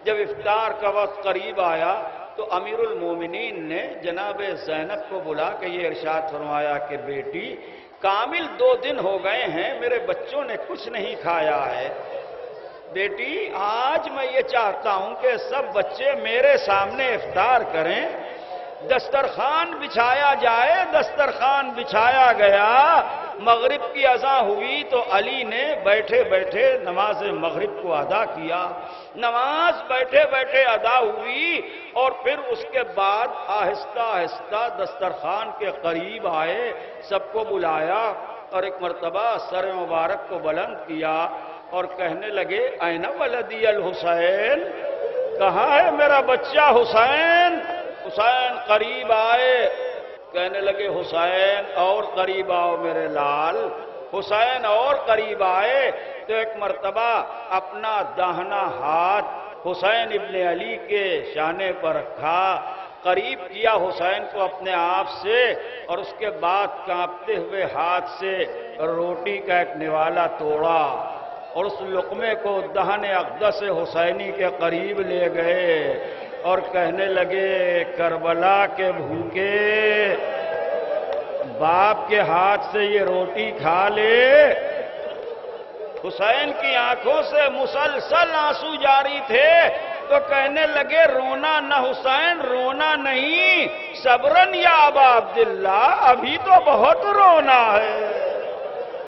جب افطار کا وقت قریب آیا تو امیر المومنین نے جناب زینب کو بلا کے یہ ارشاد فرمایا کہ بیٹی کامل 2 دن ہو گئے ہیں میرے بچوں نے کچھ نہیں کھایا ہے، بیٹی آج میں یہ چاہتا ہوں کہ سب بچے میرے سامنے افطار کریں، دسترخوان بچھایا جائے۔ دسترخوان بچھایا گیا، مغرب کی اذان ہوئی تو علی نے بیٹھے بیٹھے نماز مغرب کو ادا کیا، نماز بیٹھے بیٹھے ادا ہوئی اور پھر اس کے بعد آہستہ آہستہ دسترخوان کے قریب آئے، سب کو بلایا اور ایک مرتبہ سر مبارک کو بلند کیا اور کہنے لگے این ولدی الحسین، کہاں ہے میرا بچہ حسین؟ حسین قریب آئے، کہنے لگے حسین اور قریب آؤ میرے لال، حسین اور قریب آئے تو ایک مرتبہ اپنا داہنا ہاتھ حسین ابن علی کے شانے پر رکھا، قریب کیا حسین کو اپنے آپ سے اور اس کے بعد کانپتے ہوئے ہاتھ سے روٹی کا ایک نوالا توڑا اور اس لقمے کو دہن اقدس حسینی کے قریب لے گئے اور کہنے لگے کربلا کے بھوکے باپ کے ہاتھ سے یہ روٹی کھا لے۔ حسین کی آنکھوں سے مسلسل آنسو جاری تھے تو کہنے لگے رونا نہ حسین، رونا نہیں، صبرن یا ابا عبداللہ، ابھی تو بہت رونا ہے۔